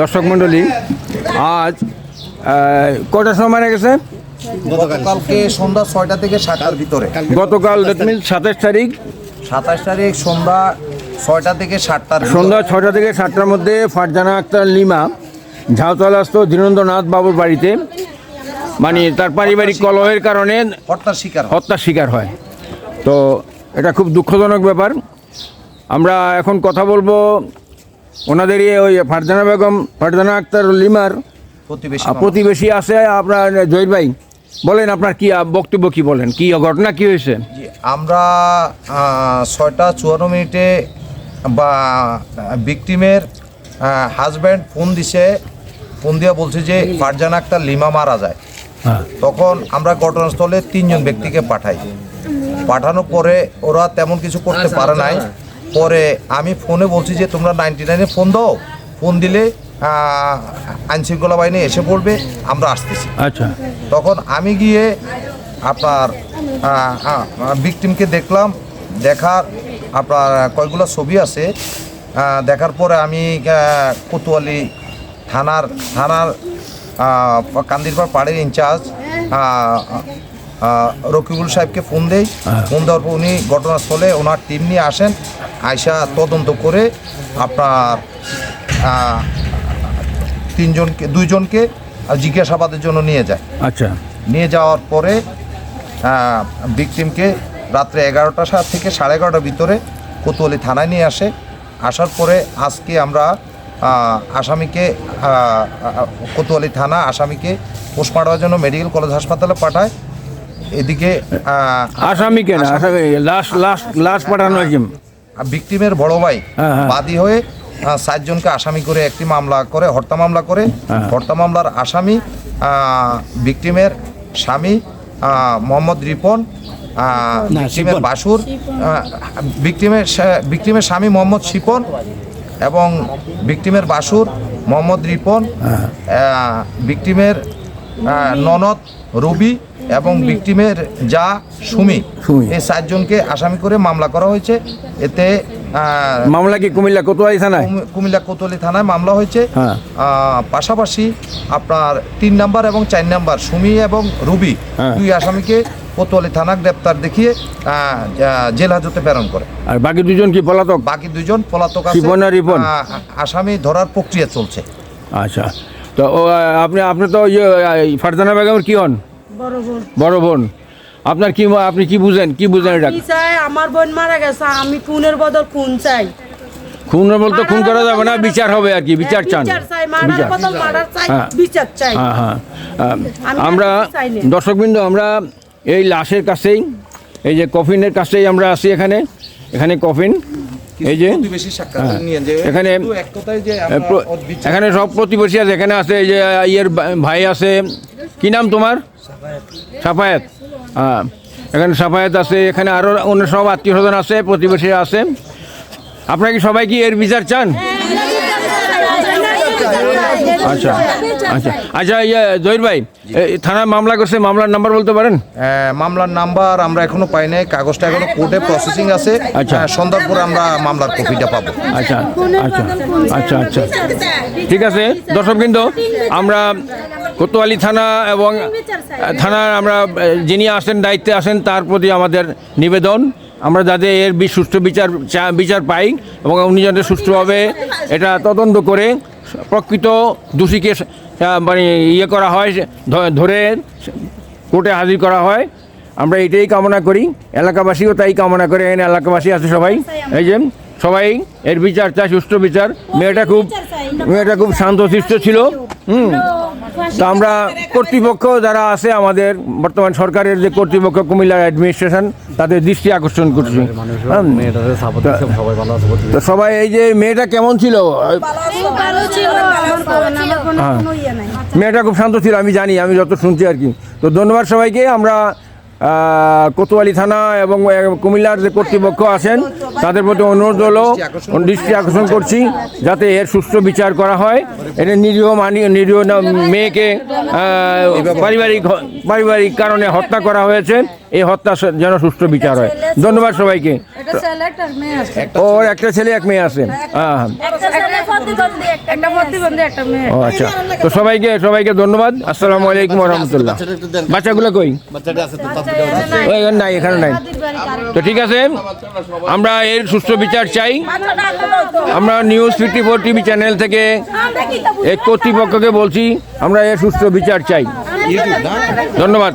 দর্শক মন্ডলী, আজ কটার সময় মারা গেছে? গতকালকে সন্ধ্যা 6টা থেকে 7টার ভিতরে। গতকাল 27 তারিখ, 27 তারিখ সন্ধ্যা 6টা থেকে 7টার সন্ধ্যা 6টা থেকে 7টার মধ্যে ফারজানা আক্তার লিমা ঝাউতলাস্থ ধীরেন্দ্রনাথ বাবুর বাড়িতে মানে তার পারিবারিক কলহের কারণে হত্যার শিকার হয়। তো এটা খুব দুঃখজনক ব্যাপার। আমরা এখন কথা বলবো ওনাদেরই ওই ফারজানা আক্তার লিমার প্রতিবেশী আছে আপনার জহির ভাই, বলেন আপনার কি বক্তব্য, কি বলেন, কি ঘটনা কি হয়েছে? আমরা 6:54 বা ভিকটিমের হাজব্যান্ড ফোন দিয়ে বলছে যে ফারজানা আক্তার লিমা মারা যায়। তখন আমরা ঘটনাস্থলে 3জন ব্যক্তিকে পাঠানোর পরে ওরা তেমন কিছু করতে পারে নাই। পরে আমি ফোনে বলছি যে তোমরা 99-এ ফোন দাও, ফোন দিলে আইনশৃঙ্খলা বাহিনী এসে পড়বে, আমরা আসতেছি। আচ্ছা, তখন আমি গিয়ে আপনার ভিকটিমকে দেখলাম, দেখার আপনার কয়েকগুলো ছবি আছে, দেখার পরে আমি কোতোয়ালি থানার কান্দিরপাড় পাড়ের ইনচার্জ রকিবুল সাহেবকে ফোন দেওয়ার পর উনি ঘটনাস্থলে ওনার টিম নিয়ে আসেন, আয়সা তদন্ত করে আপনার 2জনকে জিজ্ঞাসাবাদের জন্য নিয়ে যায়। আচ্ছা, নিয়ে যাওয়ার পরে ভিকটিমকে রাত্রে 11টা থেকে 11:30টার ভিতরে কোতোয়ালি থানায় নিয়ে আসার পরে আজকে আমরা আসামিকে কোতোয়ালি থানা আসামিকে পোস্টমর্টমের জন্য মেডিকেল কলেজ হাসপাতালে পাঠায়। এদিকে আসামি কেন লাশ পাঠানো হয়েছে? ভিকটিমের বড় ভাই বাদী হয়ে 7জনকে আসামি করে একটি মামলা করে হত্যা মামলার আসামি ভিকটিমের স্বামী মোহাম্মদ রিপন, ভিকটিমের বাসুর, ভিকটিমের স্বামী মোহাম্মদ শিপন এবং ভিকটিমের বাসুর মোহাম্মদ রিপন, ভিকটিমের ননদ রবি এবং ভিকটিমের যা সুমি, এই 7জনকে আসামি করে মামলা করা হয়েছে। এতে মামলা কি কুমিল্লা কোতোয়ালি থানায় মামলা হয়েছে। পাশাপাশি আপনার 3 নাম্বার এবং 4 নাম্বার সুমি এবং রবি 2 আসামিকে কোতোয়ালি থানা গ্রেপ্তার দেখিয়ে জেল হাজতে প্রেরণ করে। আর বাকি 2জন কি পলাতক? বাকি 2জন পলাতক আছে, আসামি ধরার প্রক্রিয়া চলছে। আচ্ছা, তো আপনি তো ফারজানা বেগমের কি হন? বড় বোন। আপনার কি, আপনি কি বুঝেন এটা? আমার বোন মারা গেছে, আমি খুনের বদল খুন চাই। খুনের বদল তো খুন করা যাবে না, বিচার হবে আর কি, বিচার চান? হ্যাঁ, আমরা দর্শকবৃন্দ, আমরা এই লাশের কাছেই, এই যে কফিনের কাছেই আমরা আছি। এখানে কফিন, এই যে এখানে সব প্রতিবেশী আছে। এখানে আছে এই যে ইয়ের ভাই আছে, কি নাম তোমার? সাফায়েত। হ্যাঁ, এখানে সাফায়েত আছে, এখানে আরও অন্য সব আত্মীয় স্বজন আছে, প্রতিবেশীরা আছে। আপনারা কি সবাই কি এর বিচার চান? আচ্ছা আচ্ছা আচ্ছা, জহির ভাই থানায় মামলা করছে, মামলার নাম্বার বলতে পারেন? মামলার নাম্বার আমরা এখনো পাই নাই, কাগজটা এখনো কোর্টে প্রসেসিং আছে। আচ্ছা, সন্ধ্যার পরে আমরা মামলার কপিটা পাবো। আচ্ছা আচ্ছা আচ্ছা আচ্ছা, ঠিক আছে। দর্শকবৃন্দ, আমরা কোতোয়ালি থানা এবং থানার আমরা যিনি আসেন, দায়িত্বে আসেন, তার প্রতি আমাদের নিবেদন, আমরা যাতে এর সুষ্ঠু বিচার পাই এবং উনি যাতে সুষ্ঠুভাবে এটা তদন্ত করে প্রকৃত দোষীকে মানে করা হয়, ধরে কোর্টে হাজির করা হয়। আমরা এটাই কামনা করি, এলাকাবাসীও তাই কামনা করে। এখানে এলাকাবাসী আছে সবাই, এই যে সবাই এর বিচার চায়, সুষ্ঠু বিচার। মেয়েটা খুব শান্তশিষ্ট ছিল। তো আমরা কর্তৃপক্ষ যারা আছে আমাদের বর্তমান সরকারের যে কর্তৃপক্ষ কুমিল্লা অ্যাডমিনিস্ট্রেশন, তাদের দৃষ্টি আকর্ষণ করছি। তো সবাই, এই যে মেয়েটা কেমন ছিল? মেয়েটা খুব শান্ত ছিল, আমি জানি, আমি যত শুনছি আর কি। তো ধন্যবাদ সবাইকে। আমরা কোতোয়ালি থানা এবং কুমিল্লার যে কর্তৃপক্ষ আছেন তাদের প্রতি অনুরোধ হলো দৃষ্টি আকর্ষণ করছি যাতে এর সুষ্ঠু বিচার করা হয়। এটা নিরীহ মেয়েকে পারিবারিক কারণে হত্যা করা হয়েছে, এই হত্যা যেন সুষ্ঠু বিচার হয়। ধন্যবাদ সবাইকে। ওর একটা ছেলে এক মেয়ে আছে। হ্যাঁ, ও আচ্ছা, তো সবাইকে ধন্যবাদ। আসসালামু আলাইকুম রহমতুল্লাহ। বাচ্চাগুলো কই? এখানে নাই। তো ঠিক আছে, আমরা এর সুষ্ঠু বিচার চাই। আমরা নিউজ 54 টিভি চ্যানেল থেকে এক কর্তৃপক্ষকে বলছি আমরা এর সুষ্ঠু বিচার চাই। ধন্যবাদ।